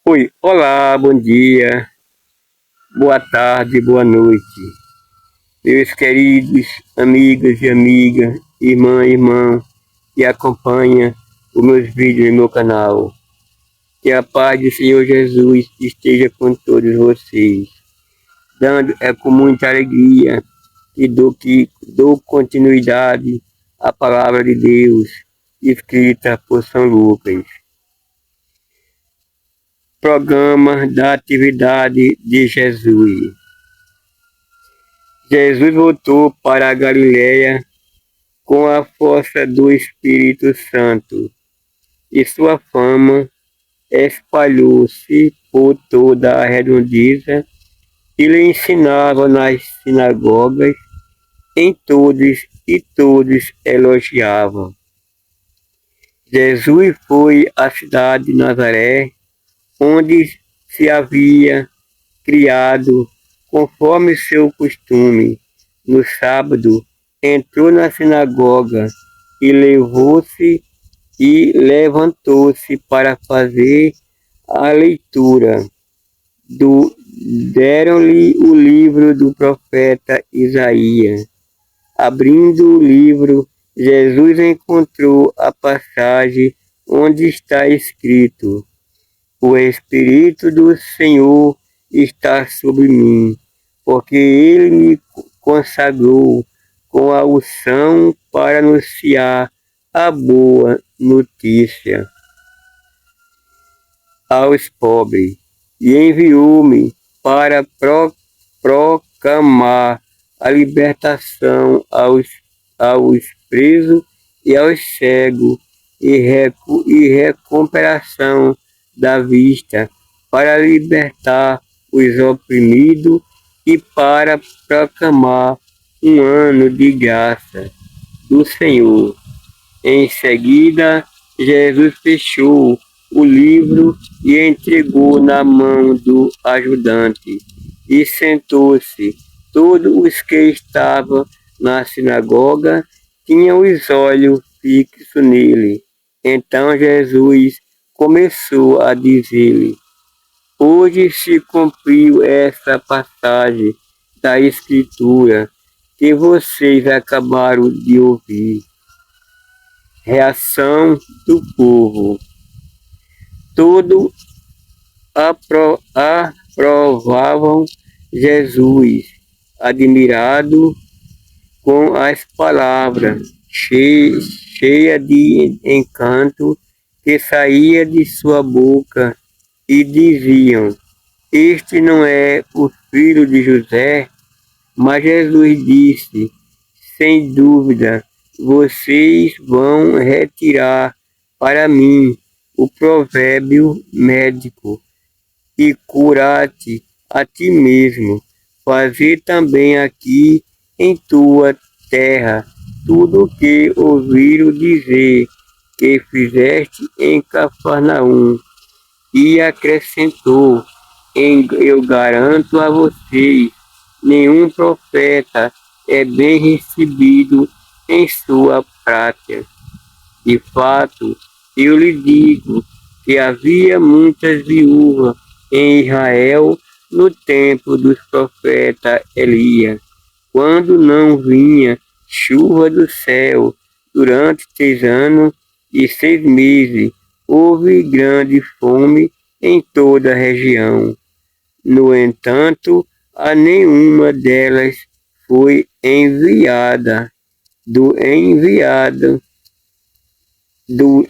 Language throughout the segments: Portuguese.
Oi, olá, bom dia, boa tarde, boa noite, meus queridos amigos e amigas, irmã e irmão que acompanha os meus vídeos no meu canal. Que a paz do Senhor Jesus esteja com todos vocês. Com muita alegria que dou continuidade à palavra de Deus escrita por São Lucas. Programa da atividade de Jesus. Jesus voltou para a Galiléia com a força do Espírito Santo, e sua fama espalhou-se por toda a redondeza. Ele ensinava nas sinagogas e todos elogiavam. Jesus foi à cidade de Nazaré, onde se havia criado conforme seu costume. No sábado, entrou na sinagoga e levantou-se para fazer a leitura. Deram-lhe o livro do profeta Isaías. Abrindo o livro, Jesus encontrou a passagem onde está escrito: O Espírito do Senhor está sobre mim, porque ele me consagrou com a unção para anunciar a boa notícia aos pobres, e enviou-me para proclamar a libertação aos presos e aos cegos, e recuperação da vista, para libertar os oprimidos e para proclamar um ano de graça do Senhor. Em seguida, Jesus fechou o livro e entregou na mão do ajudante, e sentou-se. Todos os que estavam na sinagoga tinham os olhos fixos nele. Então Jesus começou a dizer-lhe: Hoje se cumpriu essa passagem da Escritura que vocês acabaram de ouvir. Reação do povo. Todos aprovavam Jesus, admirado com as palavras cheia de encanto que saía de sua boca, e diziam: Este não é o filho de José? Mas Jesus disse: Sem dúvida, vocês vão retirar para mim o provérbio médico, e curar-te a ti mesmo. Fazer também aqui em tua terra tudo o que ouviram dizer que fizeste em Cafarnaum. E acrescentou: Eu garanto a vocês, nenhum profeta é bem recebido em sua pátria. De fato, eu lhe digo que havia muitas viúvas em Israel no tempo dos profetas Elias, quando não vinha chuva do céu durante 3 anos e 6 meses. Houve grande fome em toda a região. No entanto, a nenhuma delas foi enviado do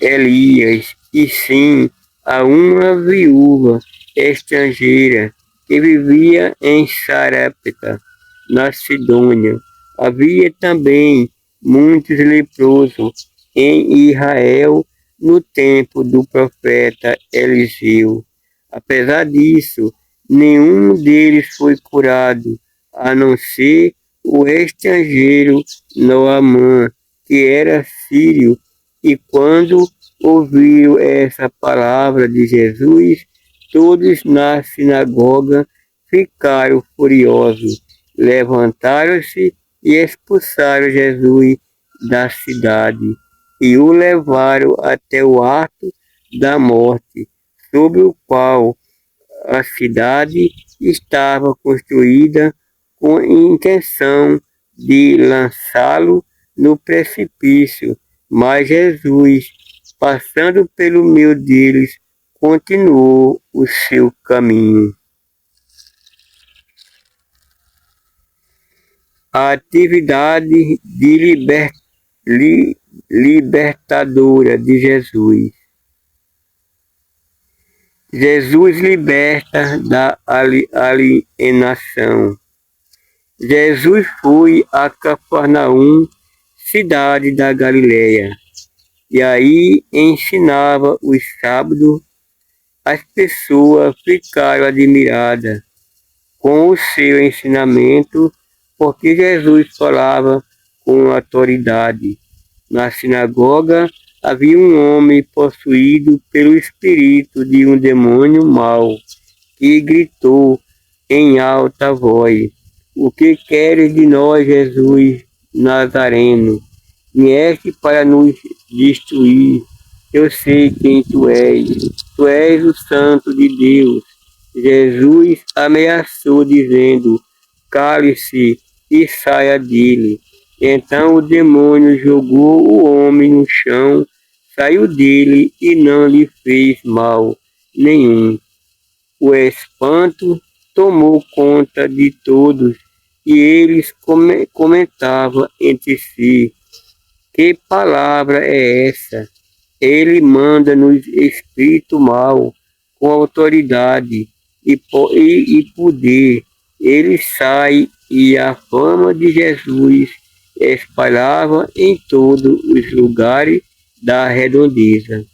Elias, e sim a uma viúva estrangeira que vivia em Sarepta, na Sidônia. Havia também muitos leprosos em Israel no tempo do profeta Eliseu. Apesar disso, nenhum deles foi curado, a não ser o estrangeiro Noamã, que era sírio. E quando ouviram essa palavra de Jesus, todos na sinagoga ficaram furiosos. Levantaram-se e expulsaram Jesus da cidade, e o levaram até o ato da morte, sobre o qual a cidade estava construída com a intenção de lançá-lo no precipício, mas Jesus, passando pelo meio deles, continuou o seu caminho. A atividade de libertadora de Jesus. Jesus liberta da alienação. Jesus foi a Cafarnaum, cidade da Galileia, e aí ensinava os sábados. As pessoas ficaram admiradas com o seu ensinamento, porque Jesus falava com autoridade. Na sinagoga havia um homem possuído pelo espírito de um demônio mau, que gritou em alta voz: "O que queres de nós, Jesus Nazareno? Vieste para nos destruir. Eu sei quem tu és. Tu és o Santo de Deus." Jesus ameaçou, dizendo: "Cale-se e saia dele." Então o demônio jogou o homem no chão, saiu dele e não lhe fez mal nenhum. O espanto tomou conta de todos e eles comentavam entre si: "Que palavra é essa? Ele manda nos espírito mal com autoridade e poder. Ele sai." E a fama de Jesus espalhava em todos os lugares da redondeza.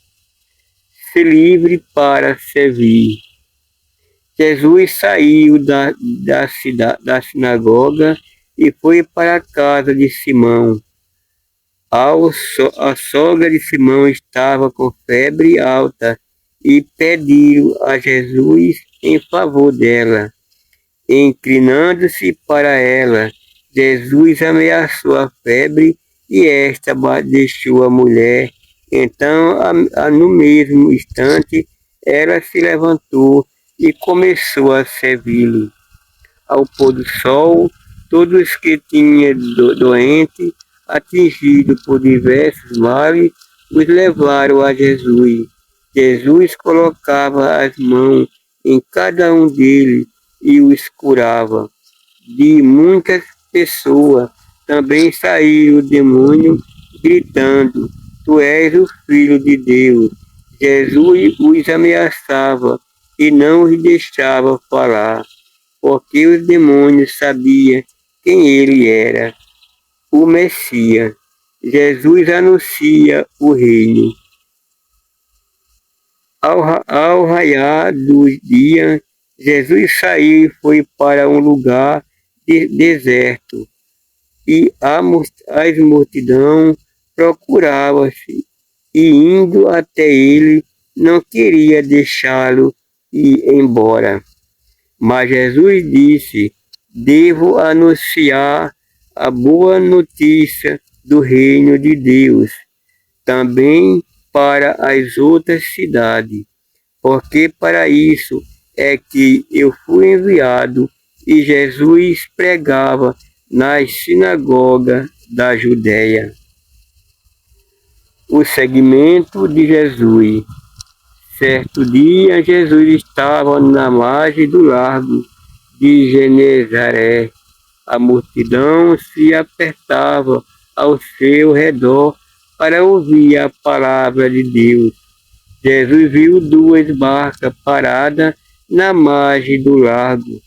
Se livre para servir. Jesus saiu da sinagoga e foi para a casa de Simão. A sogra de Simão estava com febre alta e pediu a Jesus em favor dela. Inclinando-se para ela, Jesus ameaçou a febre e esta deixou a mulher. Então, no mesmo instante, ela se levantou e começou a servi-lo. Ao pôr do sol, todos que tinham doente, atingido por diversos males, os levaram a Jesus. Jesus colocava as mãos em cada um deles e os curava. De muitas pessoas também saiu o demônio, gritando: "Tu és o Filho de Deus." Jesus os ameaçava e não os deixava falar, porque os demônios sabiam quem ele era, o Messias. Jesus anuncia o reino. Ao raiar do dia, Jesus saiu e foi para um lugar deserto, e as multidão procurava-se, e indo até ele, não queria deixá-lo ir embora. Mas Jesus disse: "Devo anunciar a boa notícia do reino de Deus também para as outras cidades, porque para isso é que eu fui enviado." E Jesus pregava nas sinagogas da Judéia. O seguimento de Jesus. Certo dia, Jesus estava na margem do lago de Genezaré. A multidão se apertava ao seu redor para ouvir a palavra de Deus. Jesus viu duas barcas paradas na margem do lago.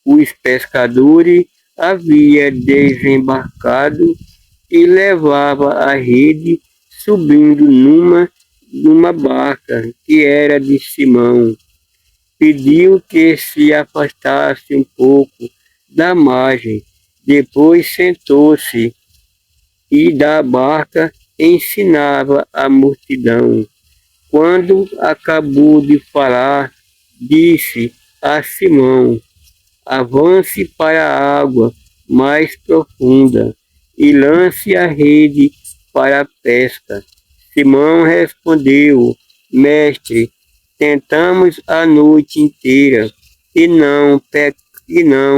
Os pescadores haviam desembarcado e levavam a rede, subindo numa barca que era de Simão. Pediu que se afastasse um pouco da margem. Depois sentou-se e da barca ensinava a multidão. Quando acabou de falar, disse a Simão: "Avance para a água mais profunda e lance a rede para a pesca." Simão respondeu: "Mestre, Tentamos a noite inteira e não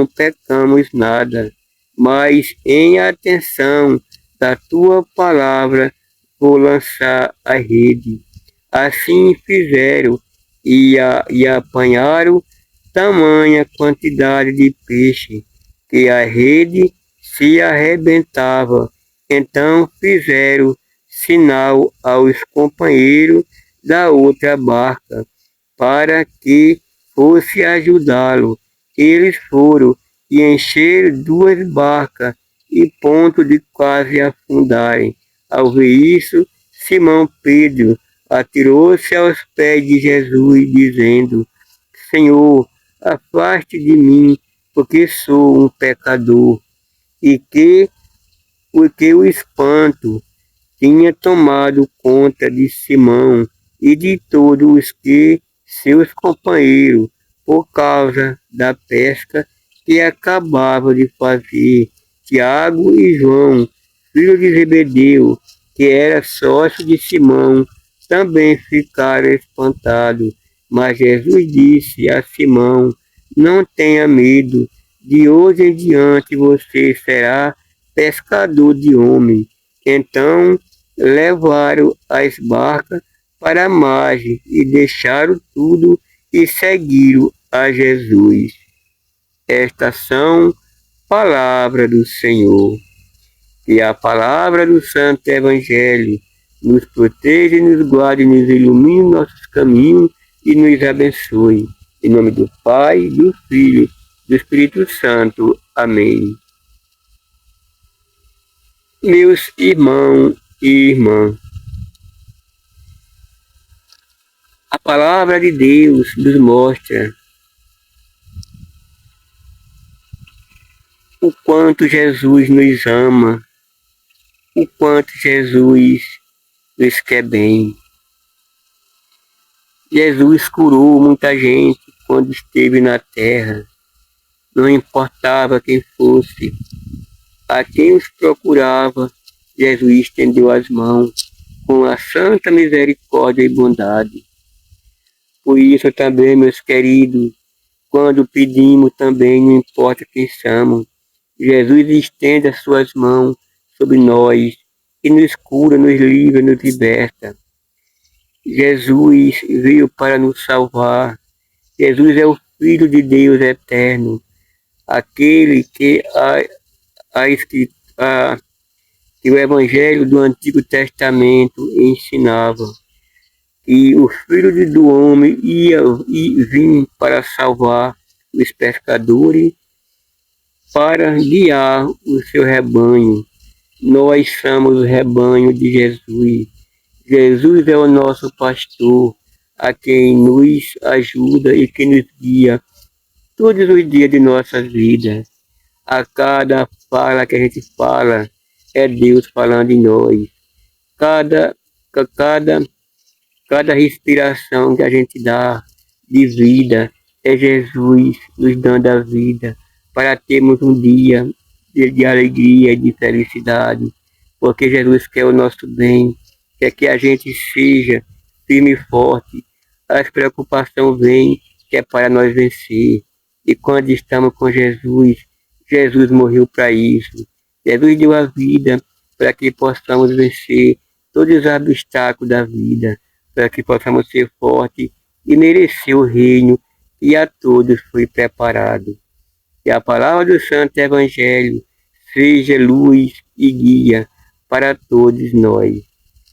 pecamos nada, mas em atenção da tua palavra vou lançar a rede. Assim fizeram e apanharam tamanha quantidade de peixe que a rede se arrebentava. Então fizeram sinal aos companheiros da outra barca para que fosse ajudá-lo. Eles foram e encheram 2 barcas e ponto de quase afundarem. Ao ver isso, Simão Pedro atirou-se aos pés de Jesus, dizendo: Senhor, afaste de mim, porque sou um pecador. E porque o espanto tinha tomado conta de Simão e de todos os que seus companheiros, por causa da pesca que acabava de fazer. Tiago e João, filho de Zebedeu, que era sócio de Simão, também ficaram espantados. Mas Jesus disse a Simão: Não tenha medo, de hoje em diante você será pescador de homens. Então levaram as barcas para a margem e deixaram tudo e seguiram a Jesus. Estas são palavras do Senhor. Que a palavra do Santo Evangelho nos proteja, nos guarde, nos ilumine nossos caminhos e nos abençoe. Em nome do Pai, do Filho, do Espírito Santo. Amém. Meus irmãos e irmãs, a palavra de Deus nos mostra o quanto Jesus nos ama, o quanto Jesus nos quer bem. Jesus curou muita gente quando esteve na terra, não importava quem fosse, a quem os procurava, Jesus estendeu as mãos com a santa misericórdia e bondade. Por isso também, meus queridos, quando pedimos também, não importa quem somos, Jesus estende as suas mãos sobre nós e nos cura, nos livra, nos liberta. Jesus veio para nos salvar. Jesus é o Filho de Deus eterno, aquele que que o Evangelho do Antigo Testamento ensinava. E o Filho do Homem ia e vir para salvar os pescadores, para guiar o seu rebanho. Nós somos o rebanho de Jesus. Jesus é o nosso pastor, a quem nos ajuda e que nos guia todos os dias de nossas vidas. A cada fala que a gente fala, é Deus falando em nós. Cada, cada, cada respiração que a gente dá de vida, é Jesus nos dando a vida, para termos um dia de alegria e de felicidade, porque Jesus quer o nosso bem, quer que a gente seja firme e forte. As preocupações vêm, que é para nós vencer. E quando estamos com Jesus, Jesus morreu para isso. Jesus deu a vida para que possamos vencer todos os obstáculos da vida, para que possamos ser fortes e merecer o reino que a todos foi preparado. Que a palavra do Santo Evangelho seja luz e guia para todos nós.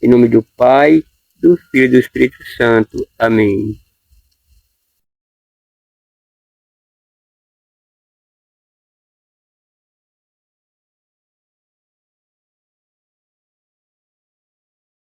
Em nome do Pai, do Filho e do Espírito Santo. Amém.